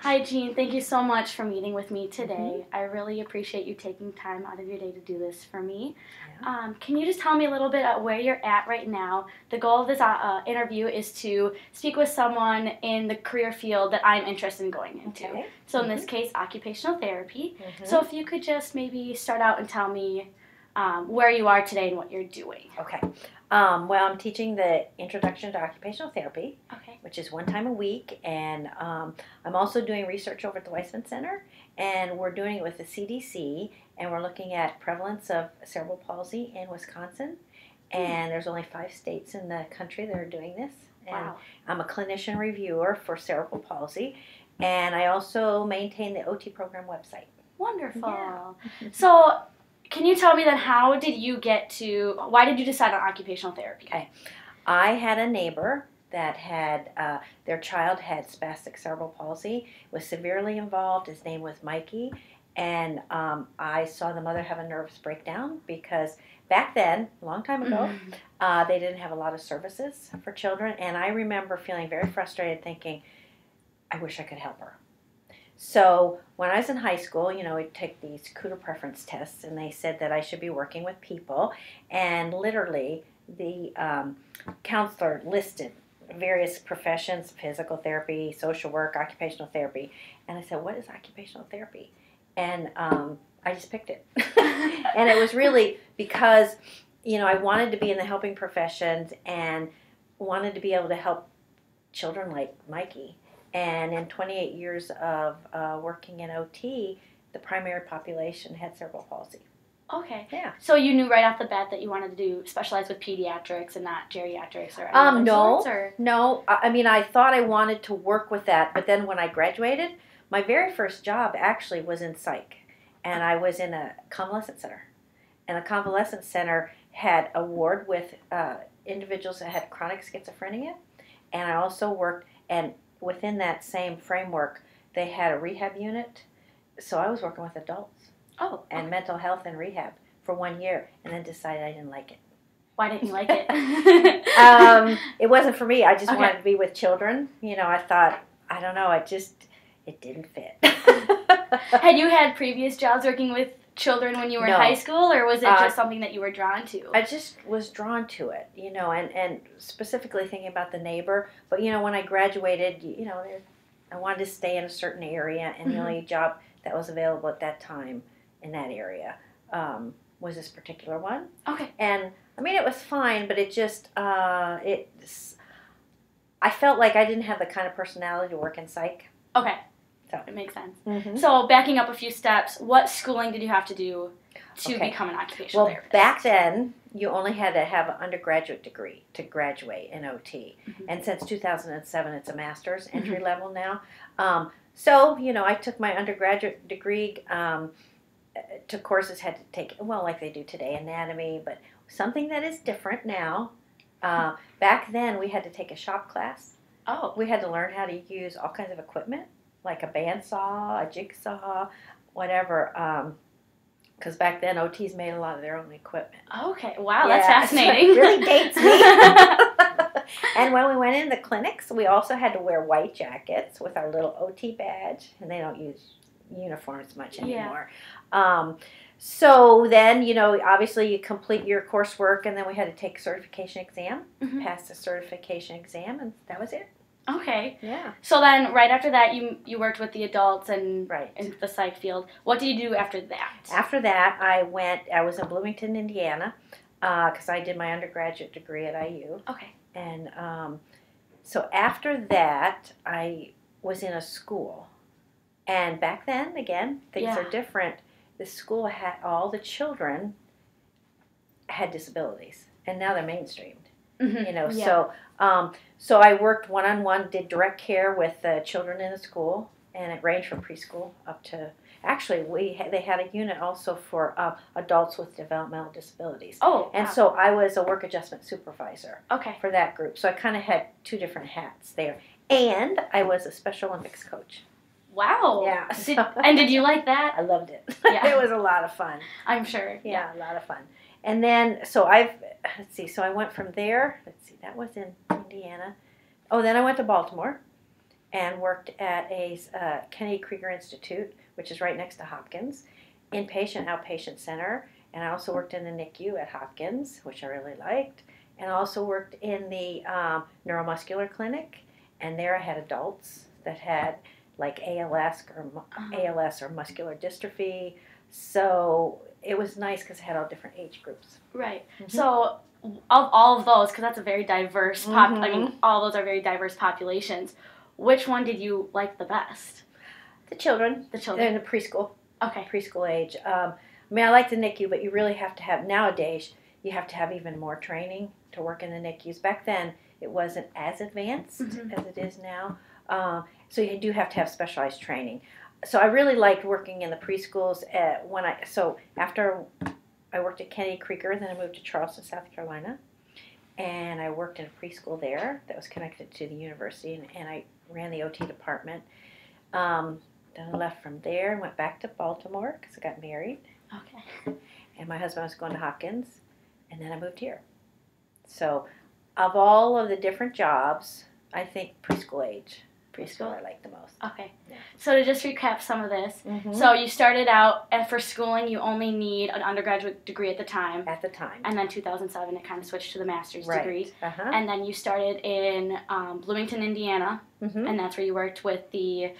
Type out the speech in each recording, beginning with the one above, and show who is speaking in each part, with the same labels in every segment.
Speaker 1: Hi, Jean. Thank you so much for meeting with me today. I really appreciate you taking time out of your day to do this for me.
Speaker 2: Yeah.
Speaker 1: Can you just tell me a little bit about where you're at right now? The goal of this interview is to speak with someone in the career field that I'm interested in going into.
Speaker 2: Okay.
Speaker 1: So in this case, occupational therapy.
Speaker 2: Mhm.
Speaker 1: So if you could just maybe start out and tell me where you are today and what you're doing.
Speaker 2: Okay. Well, I'm teaching the Introduction to Occupational Therapy,
Speaker 1: Okay.
Speaker 2: which is one time a week, and I'm also doing research over at the Weissman Center, and we're doing it with the CDC, and we're looking at prevalence of cerebral palsy in Wisconsin, and there's only 5 states in the country that are doing this. And
Speaker 1: Wow.
Speaker 2: I'm a clinician reviewer for cerebral palsy, and I also maintain the OT program website.
Speaker 1: Wonderful.
Speaker 2: Yeah.
Speaker 1: So, can you tell me then why did you decide on occupational therapy?
Speaker 2: Okay. I had a neighbor that had, their child had spastic cerebral palsy, was severely involved. His name was Mikey. And I saw the mother have a nervous breakdown because back then, a long time ago, they didn't have a lot of services for children. And I remember feeling very frustrated thinking, I wish I could help her. So when I was in high school, we'd take these Cooter preference tests, and they said that I should be working with people. And literally, the counselor listed various professions: physical therapy, social work, occupational therapy. And I said, what is occupational therapy? And I just picked it. And it was really because, I wanted to be in the helping professions and wanted to be able to help children like Mikey. And in 28 years of working in OT, the primary population had cerebral palsy.
Speaker 1: Okay.
Speaker 2: Yeah.
Speaker 1: So you knew right off the bat that you wanted to specialize with pediatrics and not geriatrics or any other sorts, or?
Speaker 2: No. I mean, I thought I wanted to work with that, but then when I graduated, my very first job actually was in psych, and I was in a convalescent center. And the convalescent center had a ward with individuals that had chronic schizophrenia, and I also worked, and within that same framework, they had a rehab unit. So I was working with adults.
Speaker 1: Oh. Okay.
Speaker 2: And mental health and rehab for 1 year, and then decided I didn't like it.
Speaker 1: Why didn't you like it?
Speaker 2: It wasn't for me. I just
Speaker 1: Okay.
Speaker 2: wanted to be with children. I thought, I don't know, it didn't fit.
Speaker 1: Had you had previous jobs working with children when you were in high school, or was it just something that you were drawn to?
Speaker 2: I just was drawn to it, and specifically thinking about the neighbor. But, when I graduated, I wanted to stay in a certain area, and the only job that was available at that time in that area was this particular one.
Speaker 1: Okay.
Speaker 2: And, I mean, it was fine, but it just, I felt like I didn't have the kind of personality to work in psych.
Speaker 1: Okay.
Speaker 2: So.
Speaker 1: It makes sense.
Speaker 2: Mm-hmm.
Speaker 1: So, backing up a few steps, what schooling did you have to do to become an occupational therapist?
Speaker 2: Back then, you only had to have an undergraduate degree to graduate in OT. And since 2007, it's a master's entry level now. So, I took my undergraduate degree, took courses, had to take, like they do today, anatomy, but something that is different now. Back then, we had to take a shop class.
Speaker 1: Oh.
Speaker 2: We had to learn how to use all kinds of equipment, like a bandsaw, a jigsaw, whatever. Because back then, OTs made a lot of their own equipment.
Speaker 1: Okay. Wow, that's fascinating.
Speaker 2: It really dates me. And when we went into the clinics, we also had to wear white jackets with our little OT badge. And they don't use uniforms much anymore. Yeah. So then, obviously you complete your coursework, and then we had to take a certification exam, pass the certification exam, and that was it.
Speaker 1: Okay.
Speaker 2: Yeah.
Speaker 1: So then, right after that, you worked with the adults and
Speaker 2: right.
Speaker 1: in the psych field. What did you do after that?
Speaker 2: After that, I was in Bloomington, Indiana, because I did my undergraduate degree at IU.
Speaker 1: Okay.
Speaker 2: And so after that, I was in a school. And back then, again, things are different. The school had, all the children had disabilities, and now they're mainstreamed. So I worked one-on-one, did direct care with the children in the school, and it ranged from preschool up to, actually, they had a unit also for adults with developmental disabilities.
Speaker 1: Oh,
Speaker 2: and so I was a work adjustment supervisor for that group. So I kind of had 2 different hats there. And I was a Special Olympics coach.
Speaker 1: Wow.
Speaker 2: Yeah.
Speaker 1: And did you like that?
Speaker 2: I loved it.
Speaker 1: Yeah.
Speaker 2: It was a lot of fun.
Speaker 1: I'm sure.
Speaker 2: Yeah, a lot of fun. And then, so I went from there, that was in Indiana. Oh, then I went to Baltimore, and worked at a Kennedy Krieger Institute, which is right next to Hopkins, inpatient, outpatient center. And I also worked in the NICU at Hopkins, which I really liked. And I also worked in the neuromuscular clinic. And there I had adults that had like ALS or muscular dystrophy. So it was nice because I had all different age groups.
Speaker 1: Right. Mm-hmm. So of all of those, because that's a very diverse, I mean, all those are very diverse populations. Which one did you like the best?
Speaker 2: The children.
Speaker 1: The
Speaker 2: They're
Speaker 1: children.
Speaker 2: in the preschool.
Speaker 1: Okay.
Speaker 2: Preschool age. I mean, I like the NICU, but you really have to have, nowadays, you have to have even more training to work in the NICUs. Back then, it wasn't as advanced as it is now. So you do have to have specialized training. So I really liked working in the preschools. So after I worked at Kennedy Krieger, then I moved to Charleston, South Carolina. And I worked in a preschool there that was connected to the university, and I ran the OT department. Then I left from there and went back to Baltimore because I got married.
Speaker 1: Okay.
Speaker 2: And my husband was going to Hopkins, and then I moved here. So of all of the different jobs, I think preschool age. Preschool I like the most.
Speaker 1: Okay. Yeah. So to just recap some of this, so you started out, and for schooling, you only need an undergraduate degree at the time.
Speaker 2: At the time.
Speaker 1: And then 2007, it kind of switched to the master's
Speaker 2: right.
Speaker 1: degree.
Speaker 2: Uh-huh.
Speaker 1: And then you started in Bloomington, Indiana, and that's where you worked with the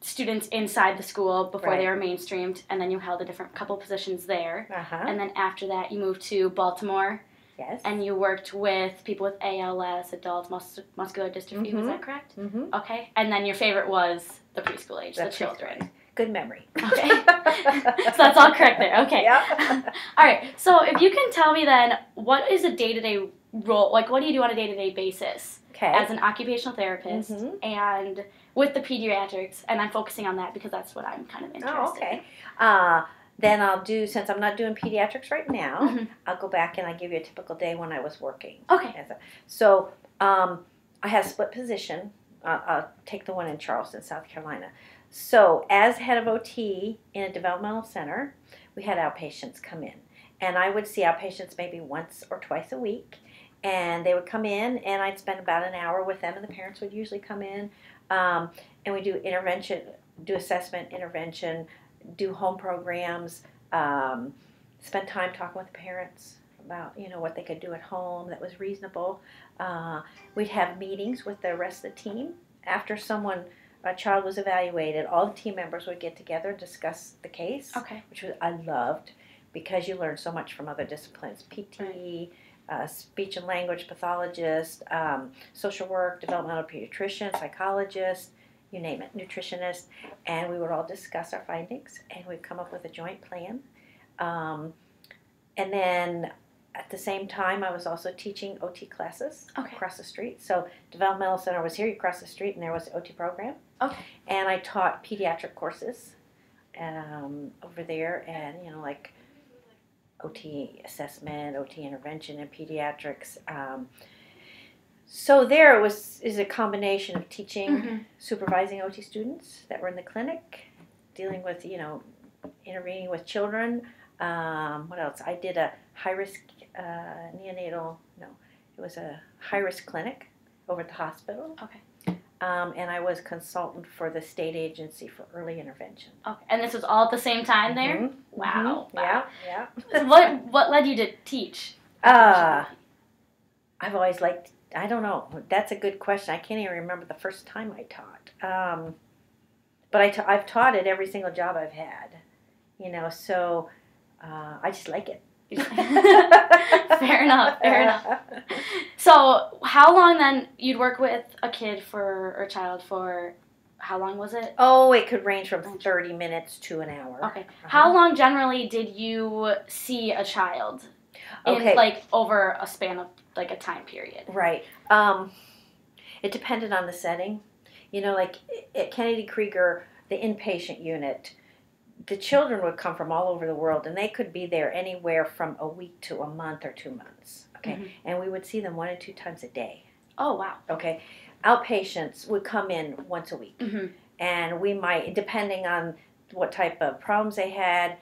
Speaker 1: students inside the school before they were mainstreamed, and then you held a couple positions there.
Speaker 2: Uh-huh.
Speaker 1: And then after that, you moved to Baltimore.
Speaker 2: Yes.
Speaker 1: And you worked with people with ALS, adults, muscular dystrophy, was that correct?
Speaker 2: Mm-hmm.
Speaker 1: Okay. And then your favorite was the preschool age, the children.
Speaker 2: Good memory.
Speaker 1: Okay. So that's all correct there. Okay.
Speaker 2: Yeah.
Speaker 1: All right. So if you can tell me then, what is a day-to-day role, like what do you do on a day-to-day basis as an occupational therapist and with the pediatrics, and I'm focusing on that because that's what I'm kind of interested in.
Speaker 2: Then I'll do, since I'm not doing pediatrics right now, I'll go back and I'll give you a typical day when I was working.
Speaker 1: Okay.
Speaker 2: So I have a split position. I'll take the one in Charleston, South Carolina. So as head of OT in a developmental center, we had outpatients come in. And I would see outpatients maybe once or twice a week. And they would come in, and I'd spend about an hour with them, and the parents would usually come in. And we do intervention, do assessment, intervention, do home programs, spend time talking with the parents about, what they could do at home that was reasonable. We'd have meetings with the rest of the team. After a child was evaluated, all the team members would get together and discuss the case, which I loved because you learn so much from other disciplines, PT, speech and language pathologist, social work, developmental pediatrician, psychologist, you name it, nutritionist, and we would all discuss our findings, and we'd come up with a joint plan. And then at the same time, I was also teaching OT classes across the street. So developmental center was here, you cross the street, and there was the OT program.
Speaker 1: Okay.
Speaker 2: And I taught pediatric courses over there, and like OT assessment, OT intervention in pediatrics. So there is a combination of teaching, supervising OT students that were in the clinic, dealing with, intervening with children. What else? I did a high-risk it was a high-risk clinic over at the hospital.
Speaker 1: Okay.
Speaker 2: And I was consultant for the state agency for early intervention.
Speaker 1: Okay. And this was all at the same time there? Wow.
Speaker 2: Yeah.
Speaker 1: What led you to teach?
Speaker 2: I've always liked, I don't know. That's a good question. I can't even remember the first time I taught. But I've taught at every single job I've had. So I just like it.
Speaker 1: Fair enough. So how long then you'd work with a kid or child for, how long was it?
Speaker 2: Oh, it could range from 30 minutes to an hour.
Speaker 1: Okay. How long generally did you see a child? Over a span of a time period.
Speaker 2: Right. It depended on the setting. Like at Kennedy Krieger, the inpatient unit, the children would come from all over the world, and they could be there anywhere from a week to a month or 2 months. Okay. And we would see them 1 or 2 times a day.
Speaker 1: Oh, wow.
Speaker 2: Okay. Outpatients would come in once a week. And we might, depending on what type of problems they had,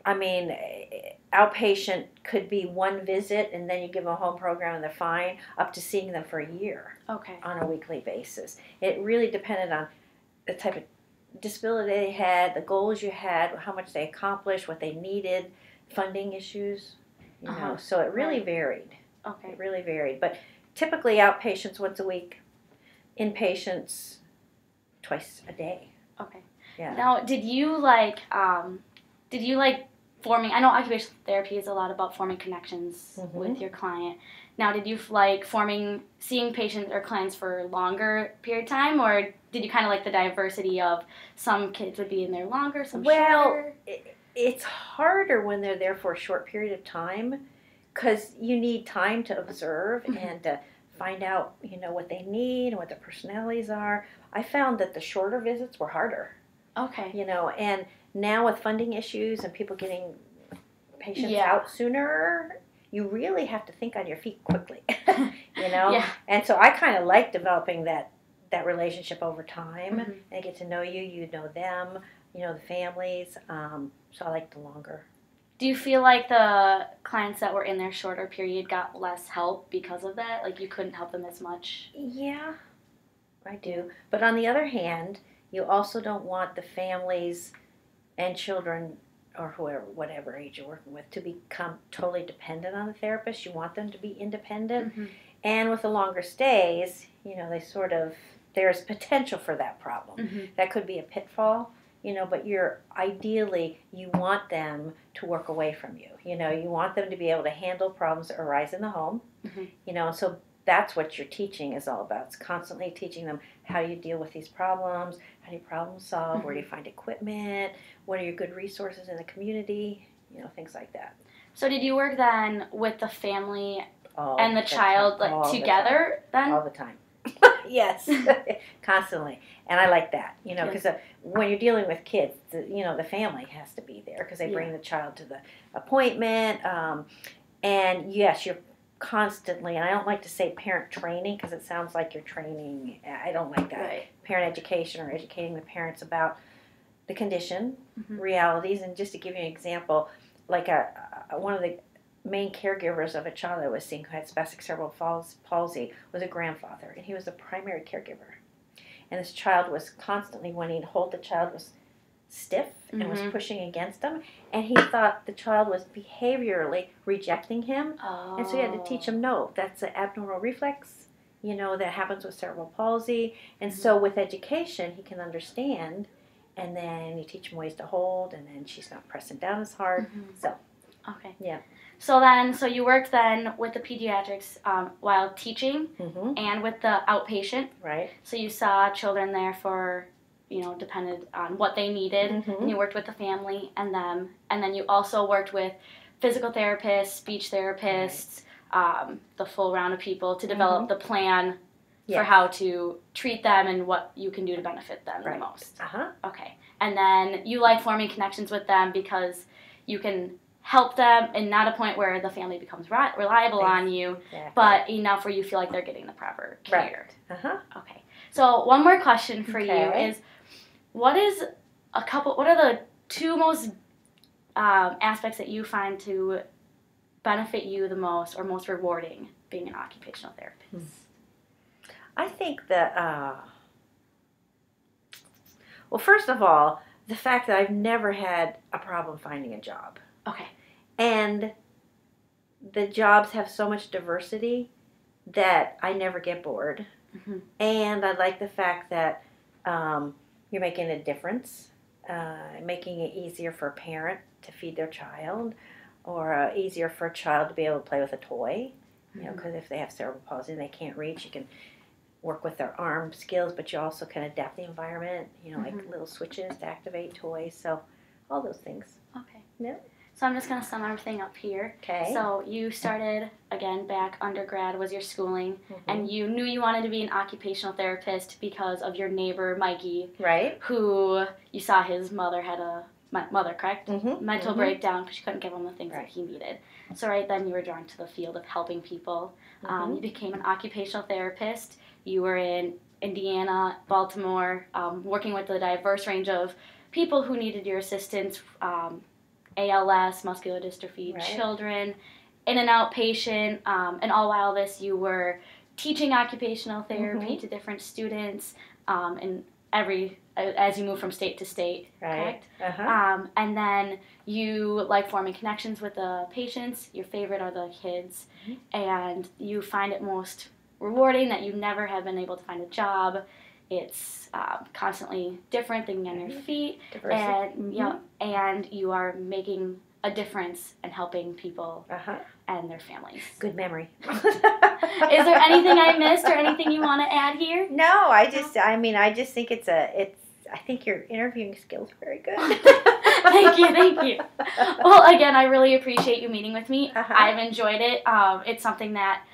Speaker 2: I mean, outpatient could be one visit and then you give them a home program and they're fine, up to seeing them for a year on a weekly basis. It really depended on the type of disability they had, the goals you had, how much they accomplished, what they needed, funding issues, you know. So it really varied.
Speaker 1: Okay.
Speaker 2: It really varied. But typically outpatients once a week, inpatients twice a day.
Speaker 1: Okay.
Speaker 2: Yeah.
Speaker 1: Now, did you like forming, I know occupational therapy is a lot about forming connections with your client. Now, did you like seeing patients or clients for a longer period of time, or did you kind of like the diversity of some kids would be in there longer, some shorter?
Speaker 2: It's harder when they're there for a short period of time because you need time to observe and to find out, you know, what they need and what their personalities are. I found that the shorter visits were harder.
Speaker 1: Okay.
Speaker 2: You know, and now with funding issues and people getting patients out sooner, you really have to think on your feet quickly, you know?
Speaker 1: Yeah.
Speaker 2: And so I kind of like developing that relationship over time. They get to know you, you know them, you know the families. So I like the longer.
Speaker 1: Do you feel like the clients that were in their shorter period got less help because of that? Like you couldn't help them as much?
Speaker 2: Yeah, I do. But on the other hand, you also don't want the families and children or whoever, whatever age you're working with, to become totally dependent on the therapist. You want them to be independent. And with the longer stays, you know, there's potential for that problem. That could be a pitfall, you know, but ideally, you want them to work away from you. You know, you want them to be able to handle problems that arise in the home, you know, so that's what your teaching is all about. It's constantly teaching them how you deal with these problems, how do you problem solve, where do you find equipment, what are your good resources in the community, you know, things like that.
Speaker 1: So did you work then with the family and the child like together then?
Speaker 2: All the time. Yes, constantly. And I like that, you know, because when you're dealing with kids, you know, the family has to be there because they bring the child to the appointment. And yes, you're constantly, and I don't like to say parent training because it sounds like you're training. I don't like that. Parent education or educating the parents about the condition, realities. And just to give you an example, like one of the main caregivers of a child I was seeing who had spastic cerebral palsy was a grandfather, and he was the primary caregiver. And this child was constantly, when he'd hold the child, was stiff and was pushing against him, and he thought the child was behaviorally rejecting him, and so he had to teach him, no, that's an abnormal reflex, you know, that happens with cerebral palsy. And so with education, he can understand, and then you teach him ways to hold, and then she's not pressing down as hard. So
Speaker 1: okay.
Speaker 2: Yeah.
Speaker 1: So you worked then with the pediatrics while teaching and with the outpatient.
Speaker 2: Right.
Speaker 1: So you saw children there for, you know, depended on what they needed, and you worked with the family and them, and then you also worked with physical therapists, speech therapists, the full round of people to develop the plan for how to treat them and what you can do to benefit them the most. Okay. And then you like forming connections with them because you can help them, and not a point where the family becomes reliable on you, but enough where you feel like they're getting the proper care. Okay. So one more question for you is, what are the two most aspects that you find to benefit you the most or most rewarding being an occupational therapist?
Speaker 2: I think that, well, first of all, the fact that I've never had a problem finding a job.
Speaker 1: Okay.
Speaker 2: And the jobs have so much diversity that I never get bored. And I like the fact that you're making a difference, making it easier for a parent to feed their child, or easier for a child to be able to play with a toy. You know, because if they have cerebral palsy and they can't reach, you can work with their arm skills, but you also can adapt the environment, you know, like little switches to activate toys. So all those things.
Speaker 1: Okay.
Speaker 2: Yeah.
Speaker 1: So I'm just going to sum everything up here.
Speaker 2: Okay.
Speaker 1: So you started, again, back undergrad was your schooling, and you knew you wanted to be an occupational therapist because of your neighbor, Mikey.
Speaker 2: Right.
Speaker 1: Who you saw his mother had a, correct? Mental breakdown because she couldn't give him the things that he needed. So right then you were drawn to the field of helping people. You became an occupational therapist. You were in Indiana, Baltimore, working with a diverse range of people who needed your assistance, ALS, muscular dystrophy, children, in and outpatient, and all while this you were teaching occupational therapy to different students in as you move from state to state, correct? And then you like forming connections with the patients. Your favorite are the kids, and you find it most rewarding that you never have been able to find a job. It's constantly different, thinking on your feet, and and you are making a difference and helping people and their families.
Speaker 2: Good memory.
Speaker 1: Is there anything I missed or anything you want to add here?
Speaker 2: No, I just think I think your interviewing skills are very good.
Speaker 1: Thank you. Well, again, I really appreciate you meeting with me. I've enjoyed it. It's something that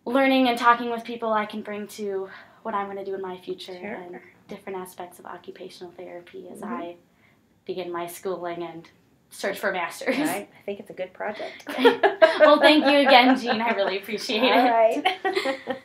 Speaker 1: learning and talking with people I can bring to what I'm going to do in my future and different aspects of occupational therapy as I begin my schooling and search for a master's.
Speaker 2: Right. I think it's a good project.
Speaker 1: Well, thank you again, Jean. I really appreciate it.
Speaker 2: All right.